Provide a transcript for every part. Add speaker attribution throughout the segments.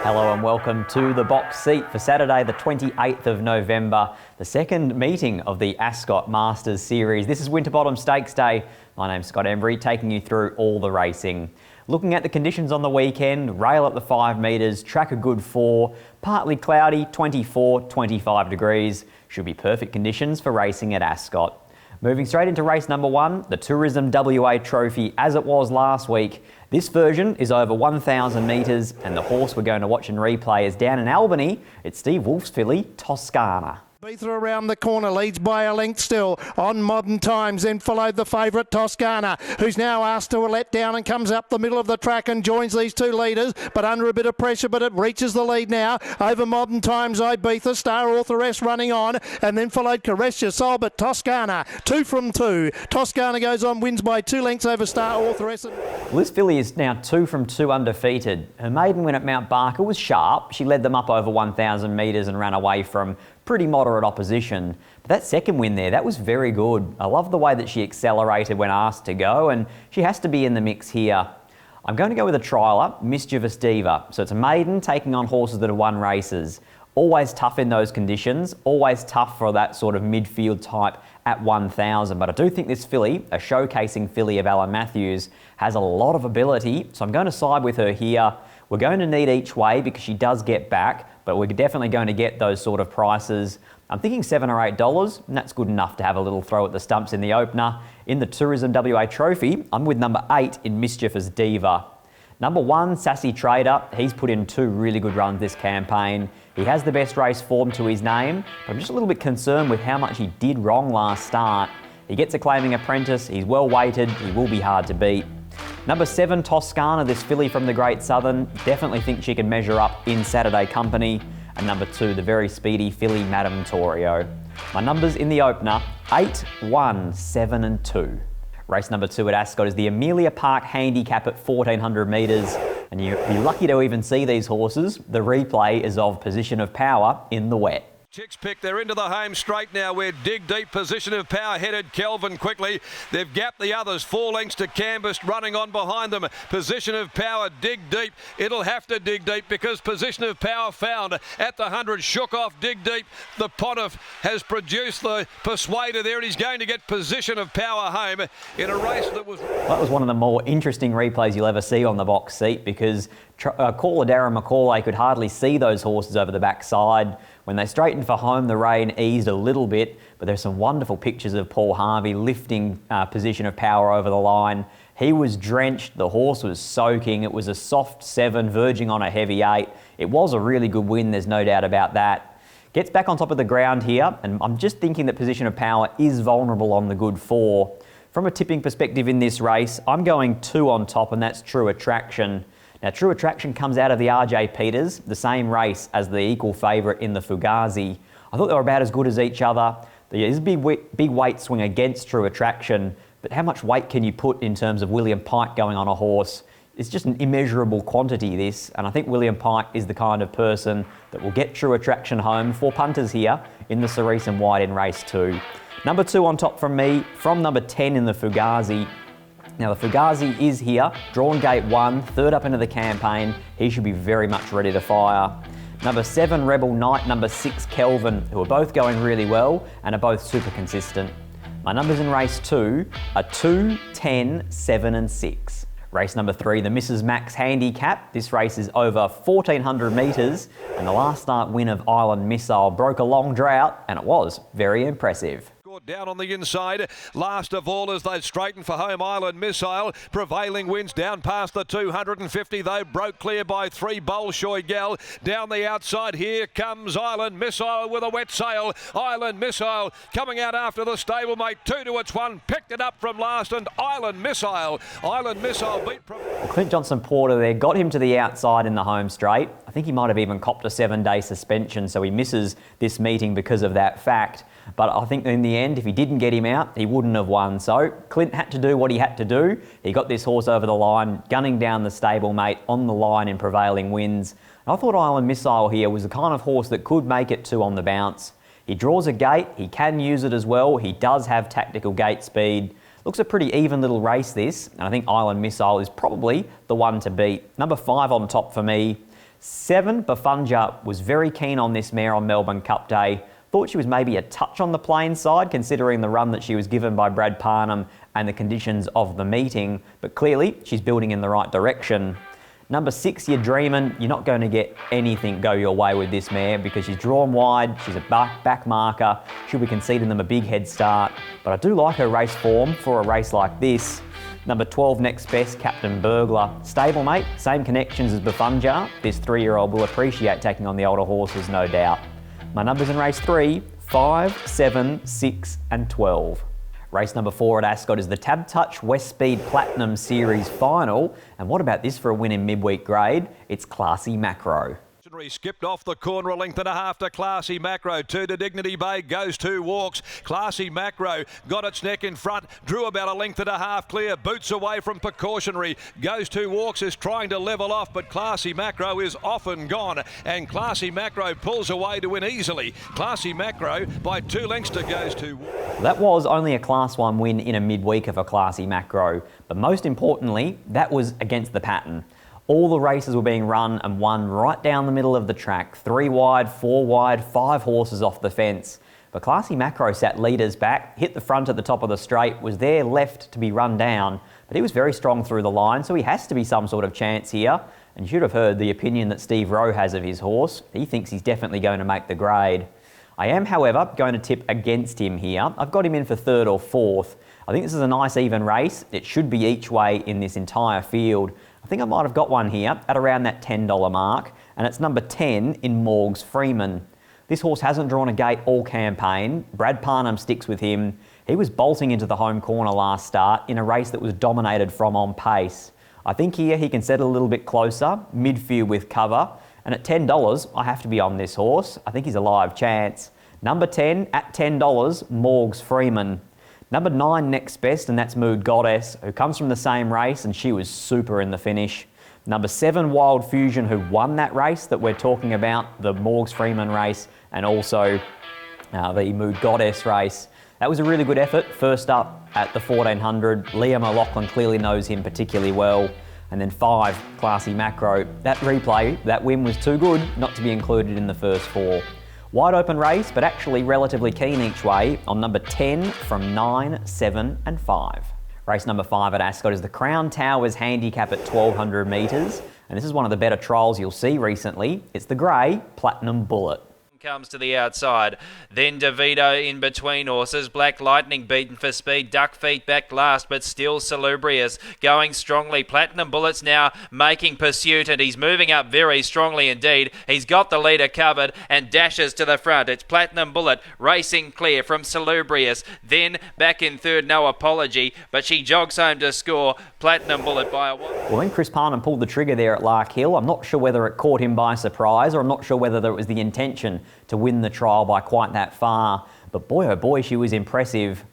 Speaker 1: Hello and welcome to the box seat for Saturday the 28th of November, the second meeting of the Ascot Masters Series. This is Winterbottom Stakes Day. My name's Scott Embry, taking you through all the racing. Looking at the conditions on the weekend, rail at the 5 metres, track a good 4, partly cloudy, 24, 25 degrees. Should be perfect conditions for racing at Ascot. Moving straight into race number 1, the Tourism WA Trophy as it was last week. This version is over 1,000 metres and the horse we're going to watch and replay is down in Albany. It's Steve Wolf's filly, Toscana.
Speaker 2: Beather around the corner, leads by a length still on Modern Times, then followed the favourite Toscana, who's now asked to let down and comes up the middle of the track and joins these two leaders, but under a bit of pressure, but it reaches the lead now over Modern Times. Ibiza, Star Authoress running on, and then followed Caress Your Soul, but Toscana, 2 from 2. Toscana goes on, wins by 2 lengths over Star Authoress.
Speaker 1: Well, this filly is now 2 from 2 undefeated. Her maiden win at Mount Barker was sharp. She led them up over 1,000 metres and ran away from pretty moderate opposition. But that second win there, that was very good. I love the way that she accelerated when asked to go, and she has to be in the mix here. I'm going to go with a trialer, Mischievous Diva. So it's a maiden taking on horses that have won races. Always tough in those conditions, always tough for that sort of midfield type at 1,000. But I do think this filly, a showcasing filly of Alan Matthews, has a lot of ability. So I'm going to side with her here. We're going to need each way because she does get back, but we're definitely going to get those sort of prices. I'm thinking $7 or $8, and that's good enough to have a little throw at the stumps in the opener. In the Tourism WA Trophy, I'm with number 8 in Mischievous Diva. Number 1, Sassy Trader. He's put in 2 really good runs this campaign. He has the best race form to his name, but I'm just a little bit concerned with how much he did wrong last start. He gets a claiming apprentice, he's well weighted, he will be hard to beat. Number 7, Toscana, this filly from the Great Southern. Definitely think she can measure up in Saturday company. And number 2, the very speedy filly, Madame Torio. My numbers in the opener, 8, 1, 7 and 2. Race number 2 at Ascot is the Amelia Park Handicap at 1,400 metres. And you'll be lucky to even see these horses. The replay is of Position of Power in the wet.
Speaker 3: Chicks pick, they're into the home straight now where Dig Deep, Position of Power headed Kelvin quickly. They've gapped the others, 4 lengths to Canvas running on behind them. Position of Power, Dig Deep. It'll have to dig deep because Position of Power found at the 100, shook off Dig Deep. The Pontiff has produced the Persuader there and he's going to get Position of Power home in a race that was...
Speaker 1: That was one of the more interesting replays you'll ever see on the box seat because caller Darren McCauley could hardly see those horses over the backside. When they straightened for home, the rain eased a little bit, but there's some wonderful pictures of Paul Harvey lifting Position of Power over the line. He was drenched, the horse was soaking, it was a soft 7, verging on a heavy 8. It was a really good win, there's no doubt about that. Gets back on top of the ground here, and I'm just thinking that Position of Power is vulnerable on the good 4. From a tipping perspective in this race, I'm going 2 on top, and that's True Attraction. Now, True Attraction comes out of the RJ Peters, the same race as the equal favourite in the Fugazi. I thought they were about as good as each other. There's a big weight swing against True Attraction, but how much weight can you put in terms of William Pike going on a horse? It's just an immeasurable quantity, this, and I think William Pike is the kind of person that will get True Attraction home for punters here in the Cerise and White in race 2. Number 2 on top from me, from number 10 in the Fugazi. Now the Fugazi is here, drawn gate 1, 3rd up into the campaign. He should be very much ready to fire. Number 7, Rebel Knight, number 6, Kelvin, who are both going really well and are both super consistent. My numbers in race 2 are 2, 10, 7 and 6. Race number 3, the Mrs. Max Handicap. This race is over 1,400 metres and the last start win of Island Missile broke a long drought and it was very impressive.
Speaker 3: Down on the inside, last of all as they straighten for home, Island Missile. Prevailing winds down past the 250 though, broke clear by 3, Bolshoi Gal. Down the outside, here comes Island Missile with a wet sail. Island Missile coming out after the stablemate, 2 to its 1, picked it up from last, and Island Missile beat...
Speaker 1: Clint Johnson Porter there got him to the outside in the home straight. I think he might have even copped a 7-day suspension, so he misses this meeting because of that fact. But I think in the end, if he didn't get him out, he wouldn't have won. So Clint had to do what he had to do. He got this horse over the line, gunning down the stablemate on the line in prevailing winds. And I thought Island Missile here was the kind of horse that could make it 2 on the bounce. He draws a gate, he can use it as well. He does have tactical gate speed. Looks a pretty even little race this, and I think Island Missile is probably the one to beat. Number 5 on top for me. 7, BEFFUNJAR, was very keen on this mare on Melbourne Cup Day. Thought she was maybe a touch on the plain side considering the run that she was given by Brad Parnham and the conditions of the meeting, but clearly she's building in the right direction. Number 6, You're Dreamin'. You're not going to get anything go your way with this mare because she's drawn wide, she's a back marker, she'll be conceding them a big head start, but I do like her race form for a race like this. Number 12, Next Best, Captain Burglar. Stablemate, same connections as BEFFUNJAR. This 3-year-old will appreciate taking on the older horses, no doubt. My numbers in race 3, 5, 7, 6 and 12. Race number 4 at Ascot is the Tab Touch West Speed Platinum Series Final. And what about this for a win in midweek grade? It's Classy Macro.
Speaker 3: Skipped off the corner, a length and a half to Classy Macro. 2 to Dignity Bay, goes 2 walks. Classy Macro got its neck in front, drew about a length and a half clear, boots away from Precautionary. Goes 2 walks, is trying to level off, but Classy Macro is off and gone. And Classy Macro pulls away to win easily. Classy Macro by 2 lengths to goes 2 walks.
Speaker 1: That was only a Class 1 win in a midweeker for Classy Macro, but most importantly, that was against the pattern. All the races were being run and won right down the middle of the track. 3 wide, 4 wide, 5 horses off the fence. But Classy Macro sat leaders back, hit the front at the top of the straight, was there left to be run down, but he was very strong through the line, so he has to be some sort of chance here. And you should have heard the opinion that Steve Rowe has of his horse. He thinks he's definitely going to make the grade. I am, however, going to tip against him here. I've got him in for 3rd or 4th. I think this is a nice even race. It should be each way in this entire field. I think I might have got one here at around that $10 mark, and it's number 10 in MORGS FREEMAN. This horse hasn't drawn a gate all campaign. Brad Parnham sticks with him. He was bolting into the home corner last start in a race that was dominated from on pace. I think here he can settle a little bit closer, midfield with cover, and at $10, I have to be on this horse. I think he's a live chance. Number 10 at $10, MORGS FREEMAN. Number 9, Next Best, and that's Mood Goddess, who comes from the same race, and she was super in the finish. Number 7, Wild Fusion, who won that race that we're talking about, the MORGS FREEMAN race, and also the Mood Goddess race. That was a really good effort. First up at the 1400, Liam O'Loughlin clearly knows him particularly well. And then 5, Classy Macro. That replay, that win was too good not to be included in the first 4. Wide open race, but actually relatively keen each way on number 10 from 9, 7 and 5. Race number 5 at Ascot is the Crown Towers handicap at 1200 metres. And this is one of the better trials you'll see recently. It's the grey Platinum Bullet.
Speaker 4: Comes to the outside, then DeVito in between horses. Black Lightning beaten for speed, Duck Feet back last, but still Salubrious going strongly. Platinum Bullet's now making pursuit, and he's moving up very strongly indeed. He's got the leader covered and dashes to the front. It's Platinum Bullet racing clear from Salubrious, then back in 3rd, No Apology, but she jogs home to score. Platinum Bullet by a 1.
Speaker 1: Well, when Chris Parnham pulled the trigger there at Lark Hill, I'm not sure whether it caught him by surprise, or I'm not sure whether it was the intention to win the trial by quite that far. But boy, oh boy, she was impressive.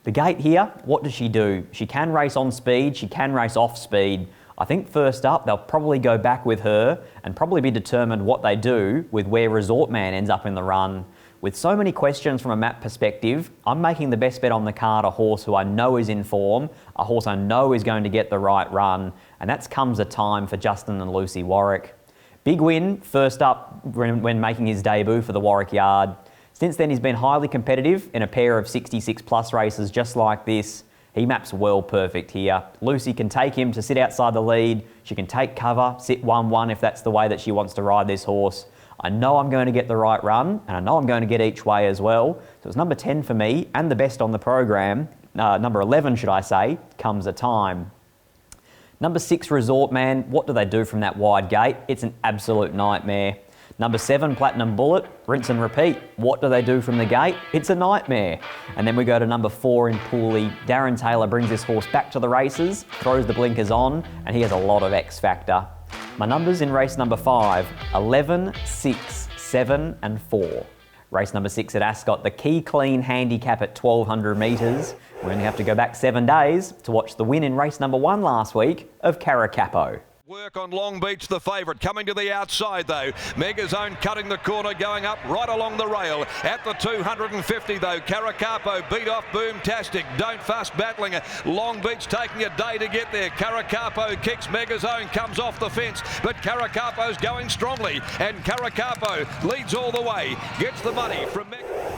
Speaker 1: The gate here, what does she do? She can race on speed, she can race off speed. I think first up, they'll probably go back with her and probably be determined what they do with where RESORTMAN ends up in the run. With so many questions from a map perspective, I'm making the best bet on the card a horse who I know is in form, a horse I know is going to get the right run, and that's Comes a Time for Justin and Lucy Warwick. Big win, first up when making his debut for the Warwick Yard. Since then, he's been highly competitive in a pair of 66 plus races just like this. He maps well perfect here. Lucy can take him to sit outside the lead. She can take cover, sit 1-1 if that's the way that she wants to ride this horse. I know I'm going to get the right run, and I know I'm going to get each way as well. So it's number 10 for me, and the best on the program. Number 11, should I say, Comes a Time. Number 6, RESORTMAN. What do they do from that wide gate? It's an absolute nightmare. Number 7, Platinum Bullet. Rinse and repeat. What do they do from the gate? It's a nightmare. And then we go to number 4 in Pooley. Darren Taylor brings this horse back to the races, throws the blinkers on, and he has a lot of X factor. My numbers in race number 5, 11, 6, 7 and 4. Race number 6 at Ascot, the Key Clean handicap at 1200 metres. We only have to go back 7 days to watch the win in race number 1 last week of Caracapo.
Speaker 3: Work on Long Beach, the favourite, coming to the outside though. Megazone cutting the corner, going up right along the rail. At the 250 though, Caracapo beat off Boomtastic. Don't Fuss battling. Long Beach taking a day to get there. Caracapo kicks, Megazone comes off the fence, but Caracapo's going strongly, and Caracapo leads all the way. Gets the money from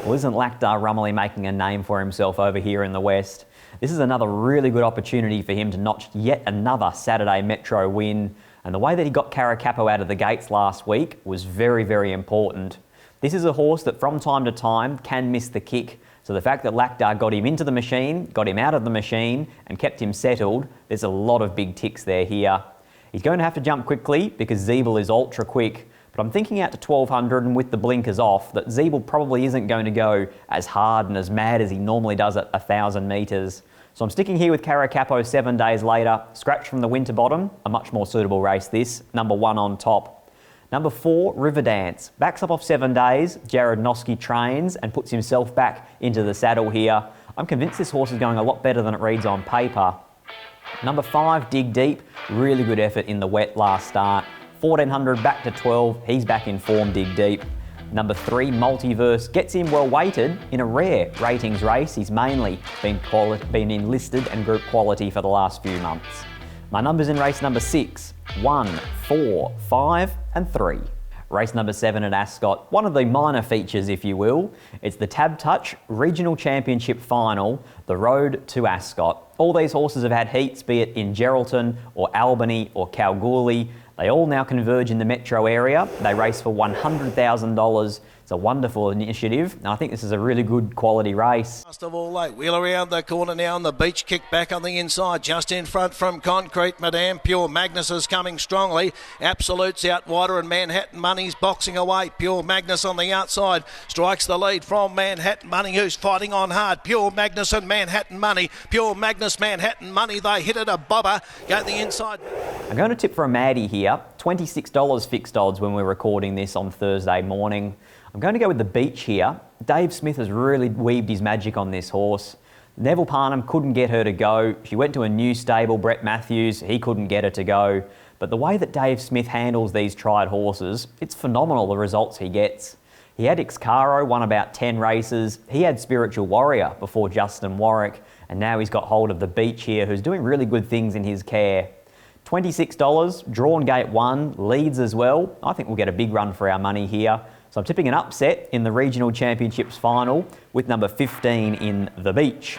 Speaker 1: Well, isn't Lactar Rumley making a name for himself over here in the West? This is another really good opportunity for him to notch yet another Saturday Metro win. And the way that he got Caracapo out of the gates last week was very, very important. This is a horse that from time to time can miss the kick. So the fact that Lactar got him into the machine, got him out of the machine and kept him settled, there's a lot of big ticks there here. He's going to have to jump quickly because Zeeble is ultra quick. But I'm thinking out to 1200 and with the blinkers off that Zeeble probably isn't going to go as hard and as mad as he normally does at 1,000 metres. So I'm sticking here with Caracapo 7 days later. Scratch from the Winterbottom, a much more suitable race this. Number 1 on top. Number 4, Riverdance. Backs up off 7 days. Jared Noski trains and puts himself back into the saddle here. I'm convinced this horse is going a lot better than it reads on paper. Number 5, Dig Deep. Really good effort in the wet last start. 1400 back to 12. He's back in form, Dig Deep. Number 3, Multiverse, gets him well weighted in a rare ratings race. He's mainly been enlisted and group quality for the last few months. My numbers in race number 6, 1, 4, 5 and 3. Race number 7 at Ascot, one of the minor features if you will. It's the Tab Touch Regional Championship Final, the road to Ascot. All these horses have had heats, be it in Geraldton or Albany or Kalgoorlie. They all now converge in the metro area. They race for $100,000. It's a wonderful initiative, and I think this is a really good quality race.
Speaker 2: Last of all, late wheel around the corner now on the beach, kick back on the inside, just in front from Concrete. Madame Pure Magnus is coming strongly. Absolute's out wider, and Manhattan Money's boxing away. Pure Magnus on the outside strikes the lead from Manhattan Money, who's fighting on hard. Pure Magnus and Manhattan Money. Pure Magnus, Manhattan Money. They hit it a bobber. Go the inside.
Speaker 1: I'm going to tip for a Maddie here. $26 fixed odds when we're recording this on Thursday morning. I'm going to go with the Beach here. Dave Smith has really weaved his magic on this horse. Neville Parnham couldn't get her to go. She went to a new stable, Brett Matthews. He couldn't get her to go. But the way that Dave Smith handles these tried horses, it's phenomenal the results he gets. He had Excaro, won about 10 races. He had Spiritual Warrior before Justin Warwick. And now he's got hold of the Beach here, who's doing really good things in his care. $26, drawn gate 1, leads as well. I think we'll get a big run for our money here. So I'm tipping an upset in the Regional Championships final with number 15 in the Beach.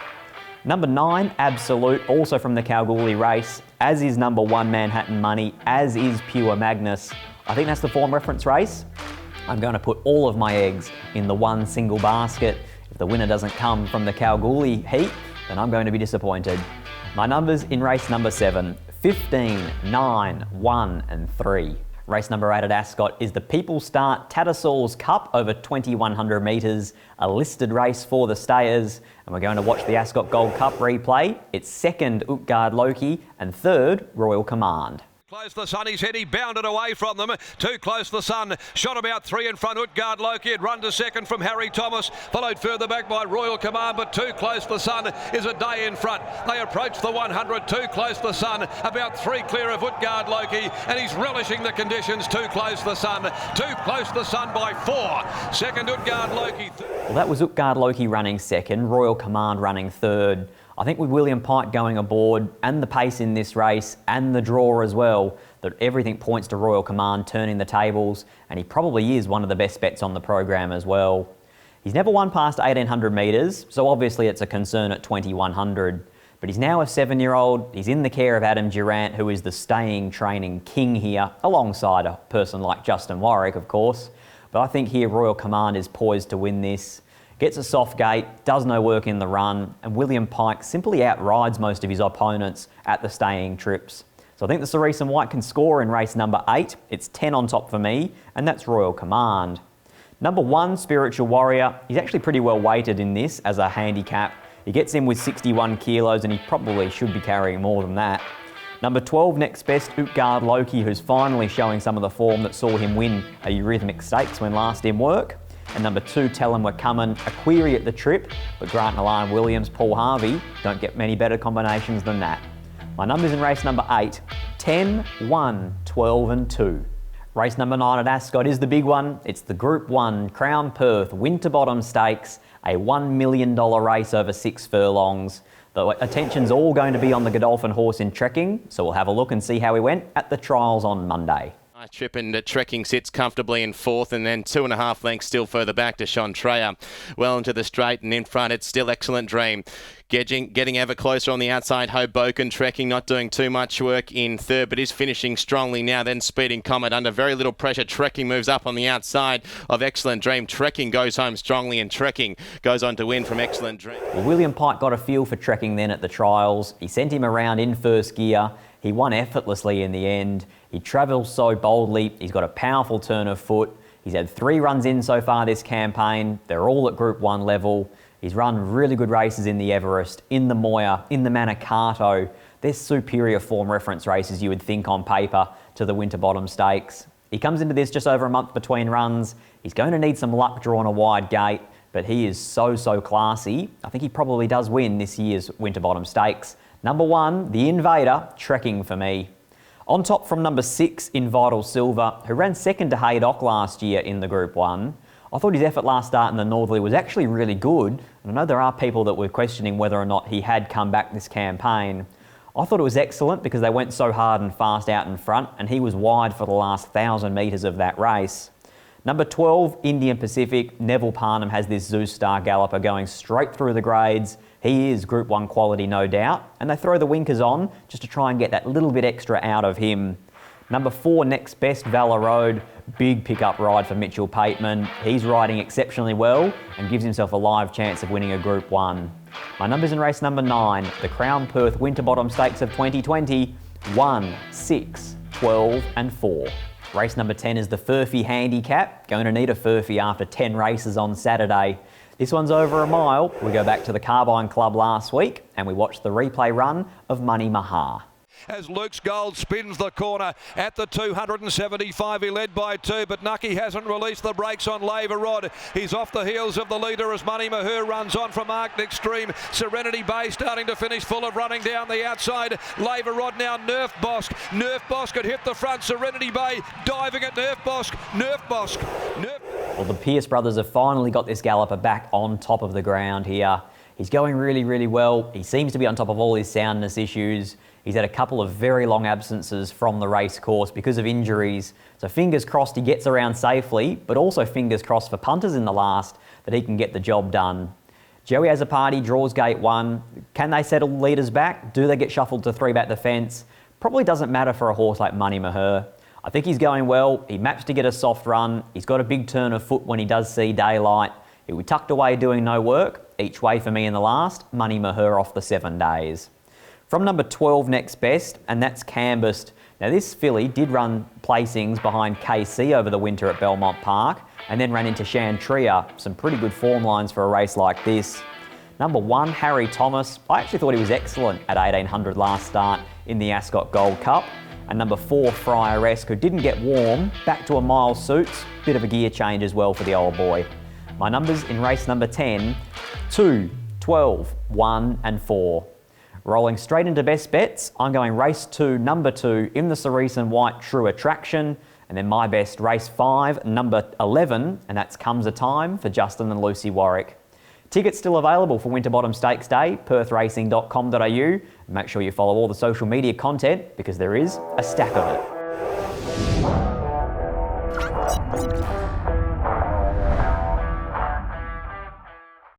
Speaker 1: Number 9, Absolute, also from the Kalgoorlie race, as is number 1, Manhattan Money, as is Pure Magnus. I think that's the form reference race. I'm going to put all of my eggs in the one single basket. If the winner doesn't come from the Kalgoorlie heat, then I'm going to be disappointed. My numbers in race number 7, 15, 9, 1 and 3. Race number 8 at Ascot is the People Start Tattersalls Cup over 2,100 metres, a listed race for the stayers. And we're going to watch the Ascot Gold Cup replay. It's 2nd, Utgard Loki, and 3rd, Royal Command.
Speaker 3: Close the Sun, he's head, he bounded away from them. Too close the Sun, shot about 3 in front. Utgard Loki had run to 2nd from Harry Thomas, followed further back by Royal Command, but Too Close the Sun is a day in front. They approach the 100, Too Close the Sun, about 3 clear of Utgard Loki, and he's relishing the conditions. Too Close the Sun, Too Close the Sun by 4. 2nd, Utgard Loki.
Speaker 1: Well, that was Utgard Loki running 2nd, Royal Command running 3rd. I think with William Pike going aboard and the pace in this race and the draw as well, that everything points to Royal Command turning the tables, and he probably is one of the best bets on the program as well. He's never won past 1,800 metres, so obviously it's a concern at 2,100. But he's now a 7-year-old, he's in the care of Adam Durant, who is the staying training king here, alongside a person like Justin Warwick, of course. But I think here Royal Command is poised to win this. Gets a soft gate, does no work in the run, and William Pike simply outrides most of his opponents at the staying trips. So I think the Cerise and White can score in race number 8. It's 10 on top for me, and that's Royal Command. Number 1, Spiritual Warrior. He's actually pretty well weighted in this as a handicap. He gets in with 61 kilos, and he probably should be carrying more than that. Number 12, next best, Utgard Loki, who's finally showing some of the form that saw him win a Eurythmic Stakes when last in work. And number 2, Tell 'Em We're Coming, a query at the trip, but Grant Allan Williams, Paul Harvey don't get many better combinations than that. My numbers in race number 8, 10, 1, 12 and 2. Race number 9 at Ascot is the big one. It's the Group 1 Crown Perth Winterbottom Stakes, a $1 million race over 6 furlongs. The attention's all going to be on the Godolphin horse in Trekking, so we'll have a look and see how he went at the trials on Monday.
Speaker 5: Nice trip, and Trekking sits comfortably in 4th, and then 2.5 lengths still further back to Shantrea. Well into the straight, and in front it's still Excellent Dream. Getting ever closer on the outside, Hoboken. Trekking not doing too much work in 3rd, but is finishing strongly now. Then Speeding Comet under very little pressure. Trekking moves up on the outside of Excellent Dream. Trekking goes home strongly, and Trekking goes on to win from Excellent Dream.
Speaker 1: Well, William Pike got a feel for Trekking then at the trials. He sent him around in first gear. He won effortlessly in the end. He travels so boldly. He's got a powerful turn of foot. He's had 3 runs in so far this campaign. They're all at Group 1 level. He's run really good races in the Everest, in the Moir, in the Manicato. They're superior form reference races, you would think, on paper to the Winterbottom Stakes. He comes into this just over a month between runs. He's going to need some luck drawing a wide gate, but he is so classy. I think he probably does win this year's Winterbottom Stakes. Number 1, the Invader, Trekking for me. On top from number 6, In Vital Silver, who ran second to Haydock last year in the Group 1. I thought his effort last start in the Northerly was actually really good, and I know there are people that were questioning whether or not he had come back this campaign. I thought it was excellent because they went so hard and fast out in front, and he was wide for the last 1,000 metres of that race. Number 12, Indian Pacific. Neville Parnham has this Zeus Star galloper going straight through the grades. He is Group 1 quality, no doubt, and they throw the winkers on just to try and get that little bit extra out of him. Number 4, Next Best, Valor Road. Big pickup ride for Mitchell Pateman. He's riding exceptionally well and gives himself a live chance of winning a Group 1. My numbers in race number 9, the Crown Perth Winterbottom Stakes of 2020, 1, 6, 12 and 4. Race number 10 is the Furphy Handicap. Going to need a Furphy after 10 races on Saturday. This one's over a mile. We go back to the Carbine Club last week and we watch the replay run of Money Mahar.
Speaker 3: As Luke's Gold spins the corner at the 275, he led by 2, but Nucky hasn't released the brakes on Laver Rod. He's off the heels of the leader as Money Mahar runs on from Arctic Extreme. Serenity Bay starting to finish full of running down the outside. Laver Rod now Nerf Bosk. Nerf Bosk had hit the front. Serenity Bay diving at Nerf Bosk. Nerf Bosk.
Speaker 1: Well, the Pierce brothers have finally got this galloper back on top of the ground here. He's going really well. He seems to be on top of all his soundness issues. He's had a couple of very long absences from the race course because of injuries. So fingers crossed he gets around safely, but also fingers crossed for punters in the last that he can get the job done. Joey has a party, draws gate 1. Can they settle leaders back? Do they get shuffled to 3 back the fence? Probably doesn't matter for a horse like Money Mahar. I think he's going well. He maps to get a soft run. He's got a big turn of foot when he does see daylight. He was tucked away doing no work. Each way for me in the last. Money Mahar off the 7 days. From number 12, Next Best, and that's Canvassed. Now this filly did run placings behind KC over the winter at Belmont Park and then ran into Shantrea. Some pretty good form lines for a race like this. Number 1, Harry Thomas. I actually thought he was excellent at 1800 last start in the Ascot Gold Cup. And number 4, Friaresque, who didn't get warm, back to a mile suits. Bit of a gear change as well for the old boy. My numbers in race number 10, 2, 12, 1 and 4. Rolling straight into best bets, I'm going race 2, number 2, in the Cerise and White True Attraction. And then my best, race 5, number 11, and that's Comes a Time for Justin and Lucy Warwick. Tickets still available for Winterbottom Stakes Day, perthracing.com.au. Make sure you follow all the social media content because there is a stack of it.